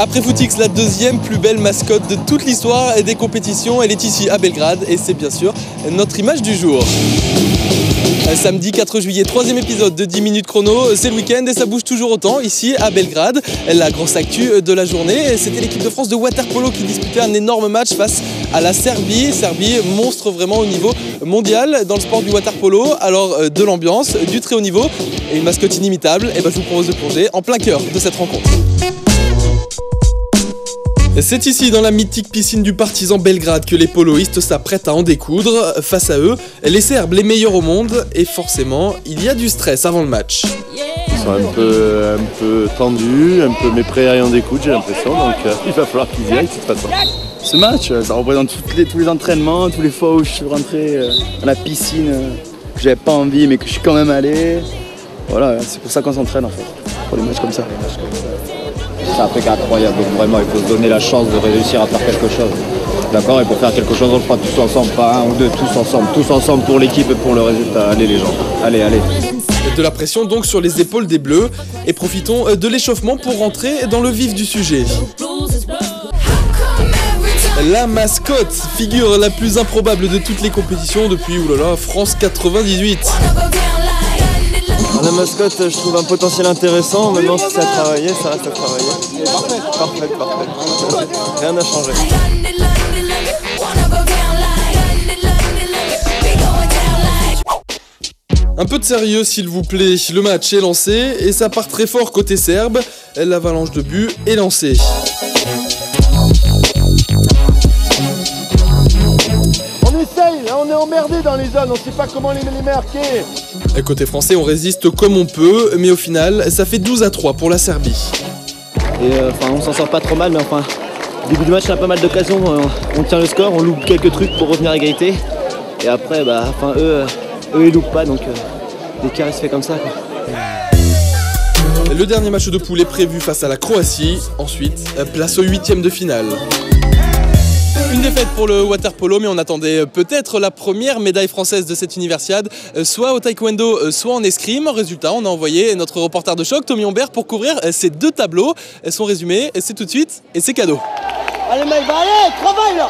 Après Footix, la deuxième plus belle mascotte de toute l'histoire des compétitions, elle est ici à Belgrade et c'est bien sûr notre image du jour. Samedi 4 juillet, troisième épisode de 10 minutes chrono, c'est le week-end et ça bouge toujours autant ici à Belgrade. La grosse actu de la journée, c'était l'équipe de France de water-polo qui disputait un énorme match face à la Serbie. Serbie, monstre vraiment au niveau mondial dans le sport du water-polo. Alors de l'ambiance, du très haut niveau et une mascotte inimitable, et je vous propose de plonger en plein cœur de cette rencontre. C'est ici, dans la mythique piscine du Partizan Belgrade, que les poloistes s'apprêtent à en découdre. Face à eux, les Serbes, les meilleurs au monde, et forcément, il y a du stress avant le match. Ils sont un peu tendus, un peu méprêts à en découdre, j'ai l'impression, donc il va falloir qu'ils y aillent de toute façon. Ce match, ça représente tous les entraînements, tous les fois où je suis rentré dans la piscine, que j'avais pas envie mais que je suis quand même allé. Voilà, c'est pour ça qu'on s'entraîne en fait, pour les matchs comme ça. C'est un truc incroyable, donc vraiment il faut se donner la chance de réussir à faire quelque chose. D'accord, et pour faire quelque chose on le fera tous ensemble, pas un ou deux, tous ensemble pour l'équipe et pour le résultat. Allez les gens, allez. De la pression donc sur les épaules des Bleus et profitons de l'échauffement pour rentrer dans le vif du sujet. La mascotte, figure la plus improbable de toutes les compétitions depuis France 98. La mascotte, je trouve un potentiel intéressant, maintenant si ça a travaillé, ça reste à travailler. Parfait. Rien n'a changé. Un peu de sérieux s'il vous plaît, le match est lancé et ça part très fort côté serbe, l'avalanche de buts est lancée. On essaye, là on est emmerdé dans les zones, on sait pas comment les marquer. Côté français, on résiste comme on peut, mais au final, ça fait 12-3 pour la Serbie. Et on s'en sort pas trop mal, mais au début du match, on a pas mal d'occasions, on tient le score, on loupe quelques trucs pour revenir à égalité. Et après, eux ils loupent pas, donc l'écart il se fait comme ça, quoi. Le dernier match de poule est prévu face à la Croatie. Ensuite, place au 8e de finale. Une défaite pour le water-polo, mais on attendait peut-être la première médaille française de cette universiade, soit au taekwondo, soit en escrime. Résultat, on a envoyé notre reporter de choc, Tommy Humbert, pour couvrir ces deux tableaux. Son résumé, c'est tout de suite et c'est cadeau. Allez Maïva, allez, travaille là.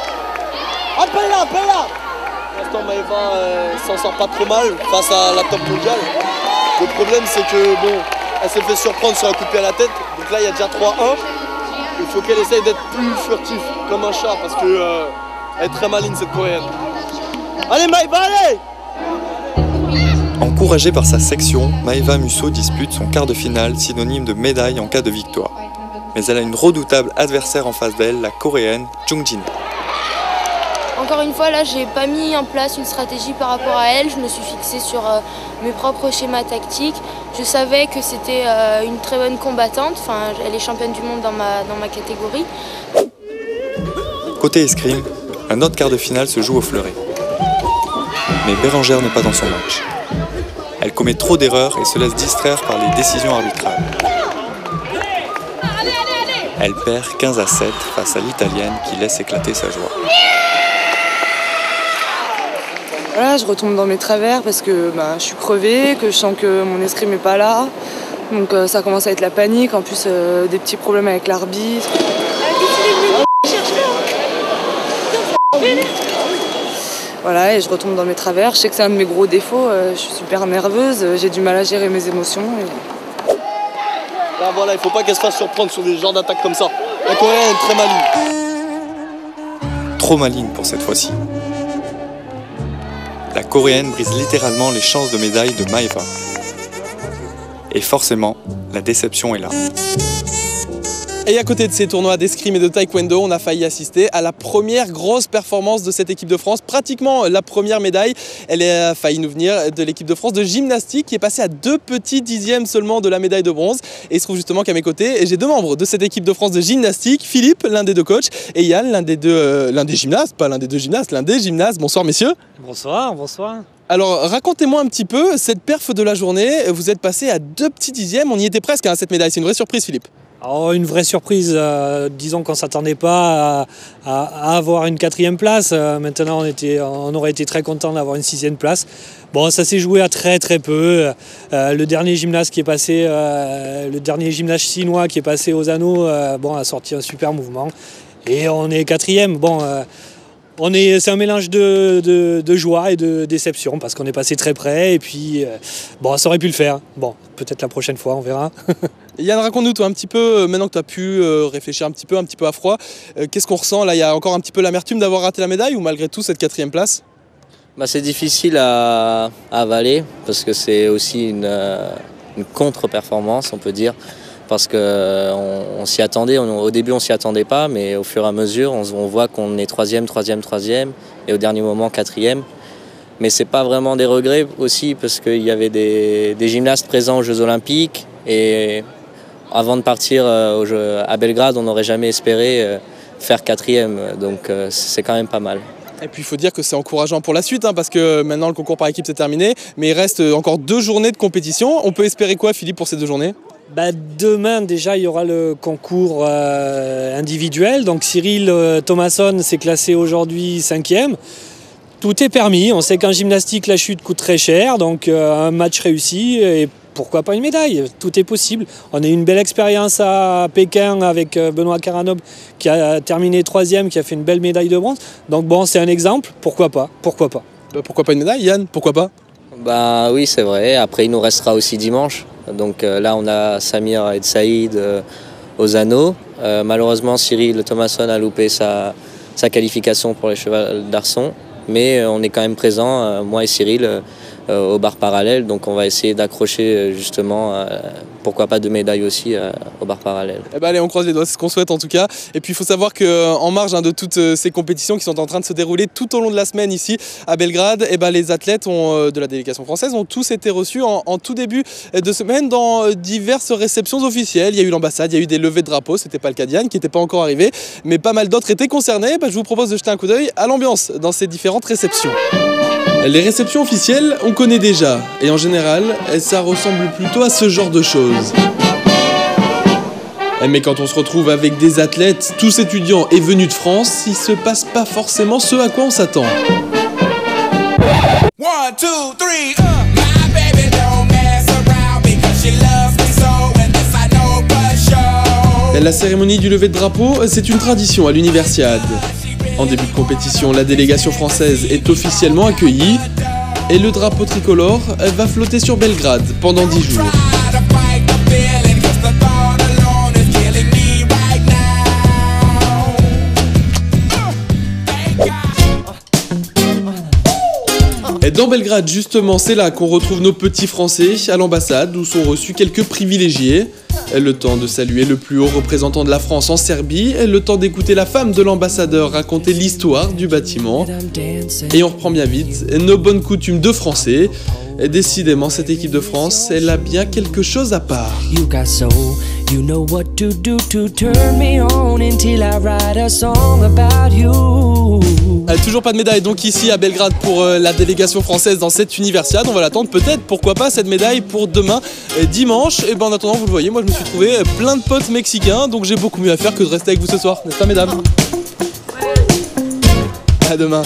Appelle-la. Pour l'instant, Maïva s'en sort pas trop mal face à la top mondiale. Le problème, c'est que elle s'est fait surprendre sur un coup de pied à la tête. Donc là, il y a déjà 3-1. Il faut qu'elle essaye d'être plus furtive, comme un chat, parce qu'elle est très maligne cette coréenne. Allez Maïva, allez! Encouragée par sa section, Maïva Musso dispute son quart de finale, synonyme de médaille en cas de victoire. Mais elle a une redoutable adversaire en face d'elle, la coréenne Jung Jin. Encore une fois, là, j'ai pas mis en place une stratégie par rapport à elle. Je me suis fixée sur mes propres schémas tactiques. Je savais que c'était une très bonne combattante. Enfin, elle est championne du monde dans ma catégorie. Côté escrime, un autre quart de finale se joue au fleuret. Mais Bérengère n'est pas dans son match. Elle commet trop d'erreurs et se laisse distraire par les décisions arbitrales. Elle perd 15-7 face à l'Italienne qui laisse éclater sa joie. Voilà, je retombe dans mes travers parce que je suis crevée, que je sens que mon escrime n'est pas là. Donc ça commence à être la panique, en plus des petits problèmes avec l'arbitre. Voilà, et je retombe dans mes travers. Je sais que c'est un de mes gros défauts, je suis super nerveuse, j'ai du mal à gérer mes émotions. Là voilà, il faut pas qu'elle se fasse surprendre sur des genres d'attaques comme ça. La coréenne est très maligne. Trop maligne pour cette fois-ci. La coréenne brise littéralement les chances de médaille de Maïva. Et forcément, la déception est là. Et à côté de ces tournois d'escrime et de taekwondo, on a failli assister à la première grosse performance de cette équipe de France, pratiquement la première médaille. Elle a failli nous venir de l'équipe de France de gymnastique qui est passée à 2 petits dixièmes seulement de la médaille de bronze. Et il se trouve justement qu'à mes côtés, j'ai 2 membres de cette équipe de France de gymnastique, Philippe, l'un des 2 coachs, et Yann, l'un des gymnastes. Bonsoir messieurs. Bonsoir. Alors racontez-moi un petit peu cette perf de la journée. Vous êtes passé à 2 petits dixièmes, on y était presque à cette médaille. C'est une vraie surprise Philippe. Alors, une vraie surprise, disons qu'on ne s'attendait pas à avoir une 4e place. Maintenant, on aurait été très content d'avoir une 6e place. Bon, ça s'est joué à très peu. Le dernier gymnaste qui est passé, le dernier gymnaste chinois qui est passé aux anneaux, bon, a sorti un super mouvement. Et on est 4e. Bon, c'est un mélange de joie et de déception parce qu'on est passé très près et puis bon, ça aurait pu le faire. Bon, peut-être la prochaine fois, on verra. Yann, raconte-nous toi un petit peu, maintenant que tu as pu réfléchir un petit peu à froid, qu'est-ce qu'on ressent là? Il y a encore un petit peu l'amertume d'avoir raté la médaille ou malgré tout cette 4e place? C'est difficile à avaler parce que c'est aussi une contre-performance, on peut dire, parce qu'on s'y attendait. Au début, on s'y attendait pas, mais au fur et à mesure, on voit qu'on est 3e, et au dernier moment 4e. Mais c'est pas vraiment des regrets aussi parce qu'il y avait des gymnastes présents aux Jeux Olympiques et avant de partir à Belgrade, on n'aurait jamais espéré faire 4e, donc c'est quand même pas mal. Et puis il faut dire que c'est encourageant pour la suite, parce que maintenant le concours par équipe c'est terminé, mais il reste encore 2 journées de compétition. On peut espérer quoi, Philippe, pour ces 2 journées? Demain déjà il y aura le concours individuel, donc Cyril Thomasson s'est classé aujourd'hui 5e. Tout est permis, on sait qu'en gymnastique la chute coûte très cher, donc un match réussi et pourquoi pas une médaille, tout est possible. On a eu une belle expérience à Pékin avec Benoît Karanov qui a terminé 3e, qui a fait une belle médaille de bronze. Donc bon, c'est un exemple, pourquoi pas. Pourquoi pas une médaille, Yann? Pourquoi pas? Oui, c'est vrai, après il nous restera aussi dimanche. Donc là on a Samir et Saïd aux anneaux. Malheureusement Cyril Thomasson a loupé sa qualification pour les chevals d'arçon. Mais on est quand même présent, moi et Cyril, au bar parallèle. Donc on va essayer d'accrocher justement, pourquoi pas 2 médailles aussi au bar parallèle. Allez, on croise les doigts, c'est ce qu'on souhaite en tout cas. Et puis il faut savoir qu'en marge de toutes ces compétitions qui sont en train de se dérouler tout au long de la semaine ici à Belgrade, les athlètes de la délégation française ont tous été reçus en tout début de semaine dans diverses réceptions officielles. Il y a eu l'ambassade, il y a eu des levées de drapeaux, c'était pas le cas d'Yann qui n'était pas encore arrivé, mais pas mal d'autres étaient concernés. Je vous propose de jeter un coup d'œil à l'ambiance dans ces différentes réceptions. Les réceptions officielles, on connaît déjà, et en général, ça ressemble plutôt à ce genre de choses. Mais quand on se retrouve avec des athlètes, tous étudiants et venus de France, il se passe pas forcément ce à quoi on s'attend. La cérémonie du lever de drapeau, c'est une tradition à l'Universiade. En début de compétition, la délégation française est officiellement accueillie et le drapeau tricolore va flotter sur Belgrade pendant 10 jours. Et dans Belgrade, justement, c'est là qu'on retrouve nos petits Français à l'ambassade où sont reçus quelques privilégiés. Le temps de saluer le plus haut représentant de la France en Serbie, le temps d'écouter la femme de l'ambassadeur raconter l'histoire du bâtiment. Et on reprend bien vite nos bonnes coutumes de Français. Et décidément, cette équipe de France, elle a bien quelque chose à part. Toujours pas de médaille donc ici à Belgrade pour la délégation française dans cette Universiade. On va l'attendre peut-être, pourquoi pas, cette médaille pour demain dimanche. Et en attendant, vous le voyez, moi je me suis trouvé plein de potes mexicains, donc j'ai beaucoup mieux à faire que de rester avec vous ce soir, n'est-ce pas mesdames? À demain.